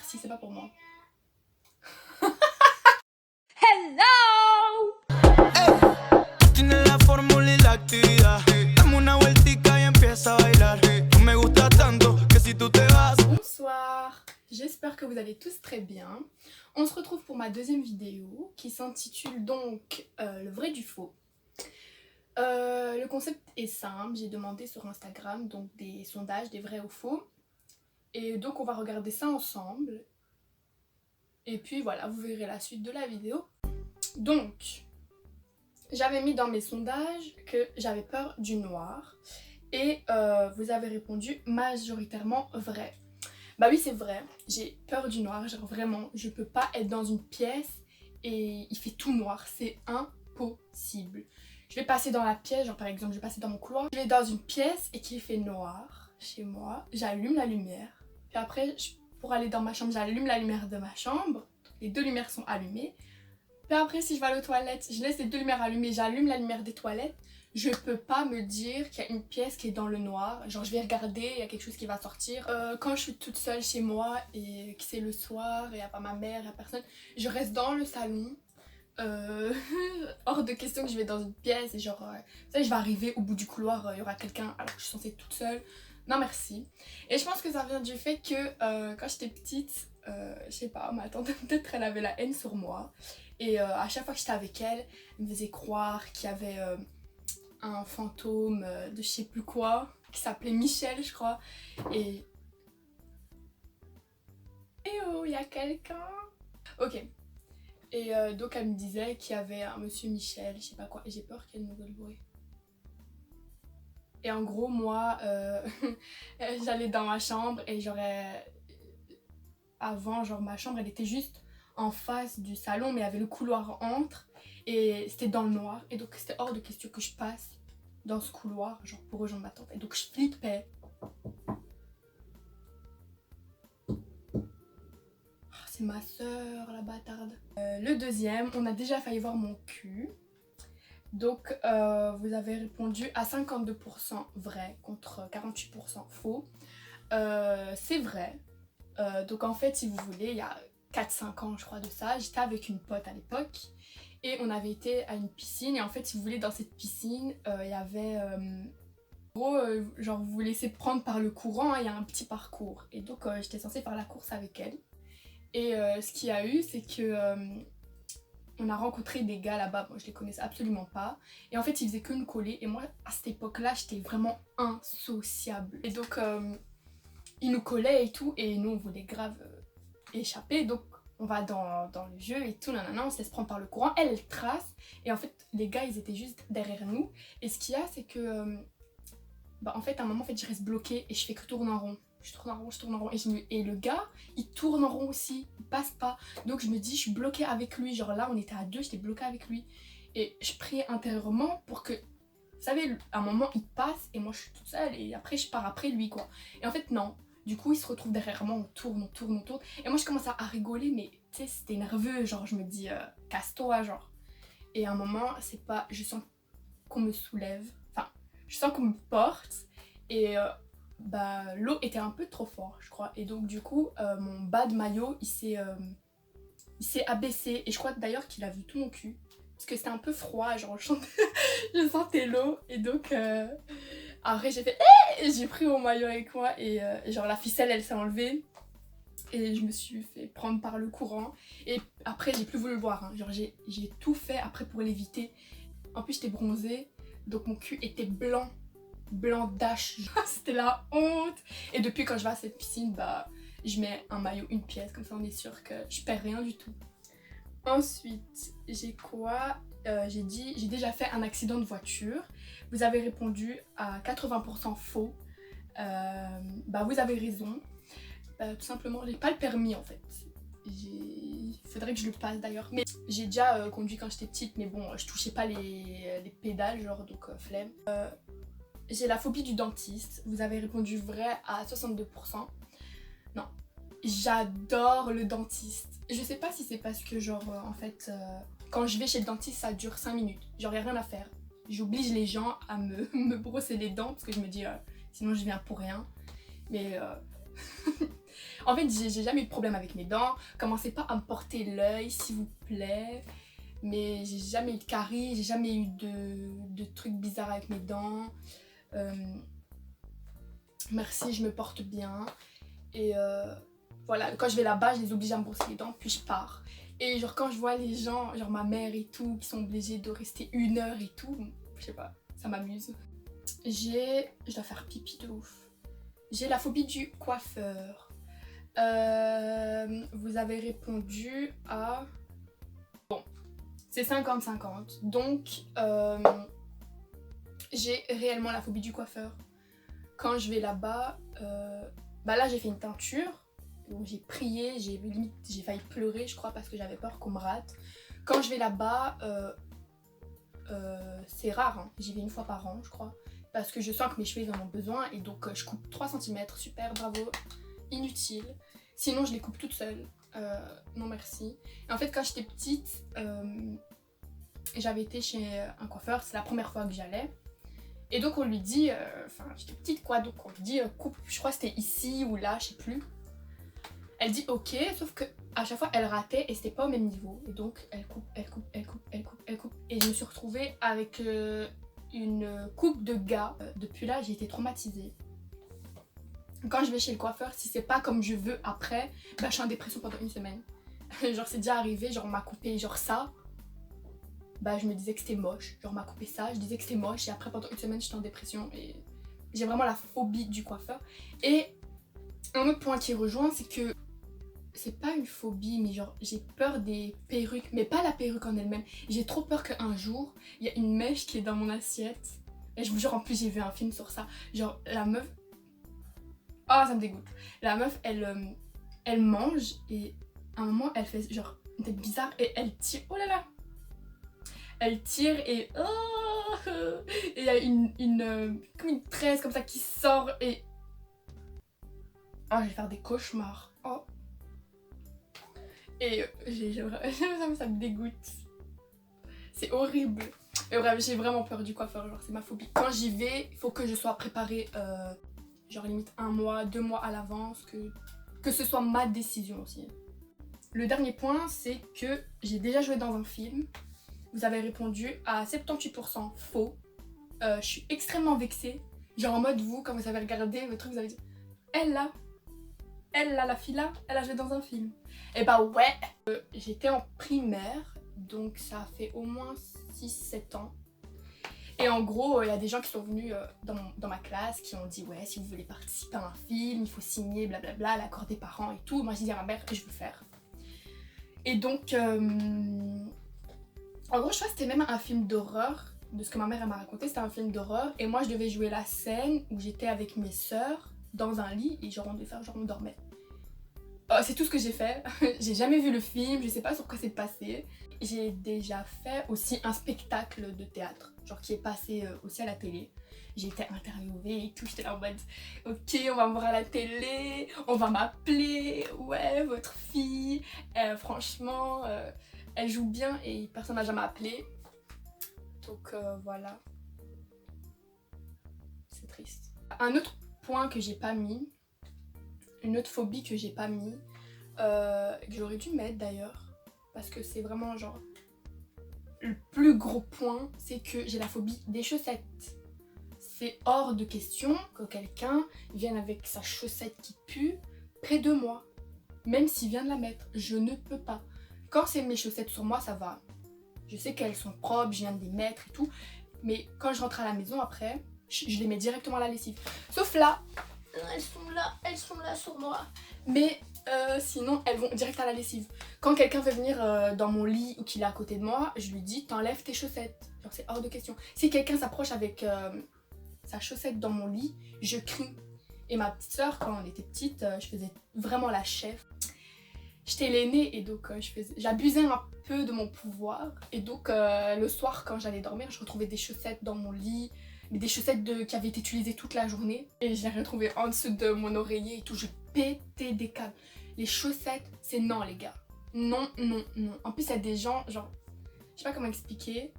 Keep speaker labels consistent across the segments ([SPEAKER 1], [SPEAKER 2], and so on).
[SPEAKER 1] merci, c'est pas pour moi.
[SPEAKER 2] Hello!
[SPEAKER 3] Tiene la fórmula y la actividad. Dame una vueltica y empieza a bailar. Tú me gustas tanto que si tú te vas.
[SPEAKER 1] Bonsoir, j'espère que vous allez tous très bien. On se retrouve pour ma deuxième vidéo qui s'intitule donc le vrai du faux. Le concept est simple, j'ai demandé sur Instagram donc des sondages, des vrais ou faux. Et donc on va regarder ça ensemble. Et puis voilà, vous verrez la suite de la vidéo. Donc, j'avais mis dans mes sondages que j'avais peur du noir. Et vous avez répondu majoritairement vrai. Bah oui, c'est vrai, j'ai peur du noir, genre vraiment, je peux pas être dans une pièce et il fait tout noir, c'est impossible. Je vais passer dans la pièce, genre par exemple, je vais passer dans mon couloir, je vais dans une pièce et qu'il fait noir chez moi, j'allume la lumière, puis après, pour aller dans ma chambre, j'allume la lumière de ma chambre, les deux lumières sont allumées, puis après, si je vais aux toilettes, je laisse les deux lumières allumées, j'allume la lumière des toilettes. Je peux pas me dire qu'il y a une pièce qui est dans le noir, genre je vais regarder, il y a quelque chose qui va sortir. Quand je suis toute seule chez moi et que c'est le soir et il n'y a pas ma mère, il n'y a personne, je reste dans le salon. Hors de question que je vais dans une pièce et genre, ça, je vais arriver au bout du couloir, il y aura quelqu'un alors que je suis censée être toute seule. Non merci. Et je pense que ça vient du fait que quand j'étais petite, je sais pas, ma tante peut-être elle avait la haine sur moi. Et à chaque fois que j'étais avec elle, elle me faisait croire qu'il y avait un fantôme de je sais plus quoi, qui s'appelait Michel je crois. Et oh, il y a quelqu'un. Ok. Et donc elle me disait qu'il y avait un monsieur Michel, je sais pas quoi. Et j'ai peur qu'elle me gueule le bruit. Et en gros moi, j'allais dans ma chambre et j'aurais... Avant, genre ma chambre elle était juste en face du salon mais il y avait le couloir entre et c'était dans le noir et donc c'était hors de question que je passe dans ce couloir genre pour rejoindre ma tante et donc je flippais. Oh, c'est ma soeur la bâtarde. Le deuxième, on a déjà failli voir mon cul. Donc vous avez répondu à 52% vrai contre 48% faux. C'est vrai. Donc en fait si vous voulez il y a 4-5 ans je crois de ça, j'étais avec une pote à l'époque et on avait été à une piscine et en fait si vous voulez dans cette piscine il y avait en gros genre vous vous laissez prendre par le courant, il y a un petit parcours et donc j'étais censée faire la course avec elle et ce qu'il y a eu c'est que on a rencontré des gars là-bas, moi je les connaissais absolument pas et en fait ils faisaient que nous coller et moi à cette époque là j'étais vraiment insociable et donc ils nous collaient et tout et nous on voulait grave échapper donc on va dans le jeu et tout, nanana, on se laisse prendre par le courant, elle trace et en fait les gars ils étaient juste derrière nous et ce qu'il y a c'est que bah en fait à un moment en fait je reste bloquée et je fais que tourner en rond, je tourne en rond et le gars il tourne en rond aussi, il passe pas donc je me dis je suis bloquée avec lui, genre là on était à deux, j'étais bloquée avec lui et je priais intérieurement pour que vous savez à un moment il passe et moi je suis toute seule et après je pars après lui quoi et en fait non. Du coup, il se retrouve derrière moi, on tourne. Et moi, je commence à rigoler, mais tu sais, c'était nerveux. Genre, je me dis, casse-toi, genre. Et à un moment, c'est pas... Je sens qu'on me soulève. Enfin, je sens qu'on me porte. Et bah, l'eau était un peu trop fort, je crois. Et donc, du coup, mon bas de maillot, il s'est abaissé. Et je crois d'ailleurs qu'il a vu tout mon cul. Parce que c'était un peu froid, genre, je sentais l'eau. Et donc... Après j'ai fait et j'ai pris mon maillot avec moi et genre la ficelle elle s'est enlevée et je me suis fait prendre par le courant et après j'ai plus voulu le voir hein. Genre j'ai tout fait après pour l'éviter. En plus j'étais bronzée donc mon cul était blanc d'ache. C'était la honte et depuis quand je vais à cette piscine bah je mets un maillot une pièce comme ça on est sûr que je perds rien du tout. Ensuite j'ai quoi j'ai dit j'ai déjà fait un accident de voiture. Vous avez répondu à 80% faux. Bah vous avez raison. Tout simplement, j'ai pas le permis en fait. Faudrait que je le passe d'ailleurs. Mais j'ai déjà conduit quand j'étais petite, mais bon, je touchais pas les pédales, genre donc flemme. J'ai la phobie du dentiste. Vous avez répondu vrai à 62%. Non, j'adore le dentiste. Je sais pas si c'est parce que genre en fait, quand je vais chez le dentiste, ça dure 5 minutes. Genre y a rien à faire. J'oblige les gens à me brosser les dents parce que je me dis sinon je viens pour rien. Mais En fait, j'ai jamais eu de problème avec mes dents. Commencez pas à me porter l'œil, s'il vous plaît. Mais j'ai jamais eu de caries, j'ai jamais eu de trucs bizarres avec mes dents. Merci, je me porte bien. Et voilà, quand je vais là-bas, je les oblige à me brosser les dents, puis je pars. Et genre quand je vois les gens, genre ma mère et tout, qui sont obligés de rester 1 heure et tout, je sais pas, ça m'amuse. Je dois faire pipi de ouf. J'ai la phobie du coiffeur. Vous avez répondu à... Bon, c'est 50-50. Donc, j'ai réellement la phobie du coiffeur. Quand je vais là-bas, bah là j'ai fait une teinture. Donc j'ai prié, j'ai failli pleurer je crois parce que j'avais peur qu'on me rate. Quand je vais là-bas, c'est rare, hein. J'y vais 1 fois par an je crois. Parce que je sens que mes cheveux ils en ont besoin et donc je coupe 3 cm, super, bravo, inutile. Sinon je les coupe toute seule, non merci. Et en fait quand j'étais petite, j'avais été chez un coiffeur, c'est la première fois que j'allais. Et donc on lui dit, enfin j'étais petite quoi, donc on lui dit coupe, je crois que c'était ici ou là, je sais plus. Elle dit ok, sauf que à chaque fois elle ratait et c'était pas au même niveau. Et donc elle coupe, elle coupe, elle coupe, elle coupe, elle coupe. Et je me suis retrouvée avec une coupe de gars. Depuis là j'ai été traumatisée. Quand je vais chez le coiffeur, si c'est pas comme je veux après, bah je suis en dépression pendant 1 semaine. Genre c'est déjà arrivé, genre on m'a coupé genre ça. Bah je me disais que c'était moche, genre on m'a coupé ça, je disais que c'était moche et après pendant 1 semaine j'étais en dépression et j'ai vraiment la phobie du coiffeur. Et un autre point qui rejoint, c'est que c'est pas une phobie, mais genre j'ai peur des perruques, mais pas la perruque en elle-même. J'ai trop peur qu'un jour il y a une mèche qui est dans mon assiette. Et je vous jure, en plus j'ai vu un film sur ça. Genre la meuf, oh ça me dégoûte. La meuf elle mange et à un moment elle fait genre une tête bizarre et elle tire. Oh là là, elle tire et oh, et il y a comme une tresse comme ça qui sort et oh je vais faire des cauchemars. Oh. Et ça me dégoûte. C'est horrible. Mais bref, j'ai vraiment peur du coiffeur, genre c'est ma phobie. Quand j'y vais, il faut que je sois préparée, genre limite 1 mois, 2 mois à l'avance, que ce soit ma décision aussi. Le dernier point, c'est que j'ai déjà joué dans un film. Vous avez répondu à 78% faux. Je suis extrêmement vexée. Genre en mode vous, quand vous avez regardé le truc, vous avez dit elle là, la fille là, elle a joué dans un film. Et bah ouais, j'étais en primaire, donc ça fait au moins 6-7 ans. Et en gros, il y a des gens qui sont venus dans ma classe qui ont dit ouais, si vous voulez participer à un film, il faut signer blablabla, l'accord des parents et tout. Moi j'ai dit à ma mère, je veux faire. Et donc, en gros je crois que c'était même un film d'horreur, de ce que ma mère elle m'a raconté, c'était un film d'horreur. Et moi je devais jouer la scène où j'étais avec mes sœurs dans un lit et genre on devait faire genre on dormait. C'est tout ce que j'ai fait. J'ai jamais vu le film, je sais pas sur quoi c'est passé. J'ai déjà fait aussi un spectacle de théâtre, genre qui est passé aussi à la télé. J'ai été interviewée et tout, j'étais là en mode ok, on va me voir à la télé, on va m'appeler, ouais, votre fille, franchement, elle joue bien et personne m'a jamais appelé. Donc voilà. C'est triste. Un autre point que j'ai pas mis, une autre phobie que j'ai pas mis, que j'aurais dû mettre d'ailleurs, parce que c'est vraiment genre le plus gros point, c'est que j'ai la phobie des chaussettes. C'est hors de question que quelqu'un vienne avec sa chaussette qui pue près de moi, même s'il vient de la mettre, je ne peux pas. Quand c'est mes chaussettes sur moi, ça va, je sais qu'elles sont propres, je viens de les mettre et tout, mais quand je rentre à la maison après, je les mets directement à la lessive. Sauf là, elles sont là sur moi. Mais sinon, elles vont direct à la lessive. Quand quelqu'un veut venir dans mon lit ou qu'il est à côté de moi, je lui dis t'enlèves tes chaussettes. Genre c'est hors de question. Si quelqu'un s'approche avec sa chaussette dans mon lit, je crie. Et ma petite soeur, quand on était petite, je faisais vraiment la chef. J'étais l'aînée et donc j'abusais un peu de mon pouvoir. Et donc le soir, quand j'allais dormir, je retrouvais des chaussettes dans mon lit. Mais des chaussettes qui avaient été utilisées toute la journée. Et je les retrouvais en dessous de mon oreiller et tout. Je pétais des câbles. Les chaussettes, c'est non les gars. Non, non, non. En plus, il y a des gens, genre, je sais pas comment expliquer.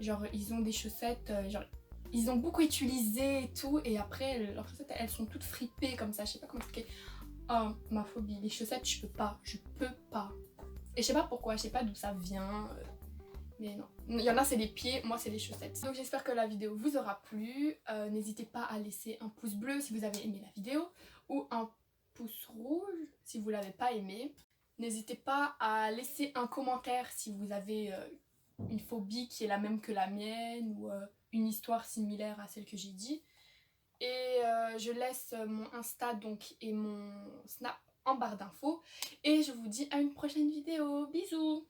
[SPEAKER 1] Genre, ils ont des chaussettes, genre, ils ont beaucoup utilisé et tout. Et après, leurs chaussettes, elles sont toutes fripées comme ça. Je sais pas comment expliquer. Oh, ma phobie, les chaussettes, je peux pas. Et je sais pas pourquoi, je sais pas d'où ça vient. Mais non. Il y en a c'est les pieds, moi c'est les chaussettes. Donc j'espère que la vidéo vous aura plu. N'hésitez pas à laisser un pouce bleu si vous avez aimé la vidéo. Ou un pouce rouge si vous l'avez pas aimé. N'hésitez pas à laisser un commentaire si vous avez une phobie qui est la même que la mienne. Ou une histoire similaire à celle que j'ai dit. Et je laisse mon Insta donc et mon Snap en barre d'infos. Et je vous dis à une prochaine vidéo. Bisous!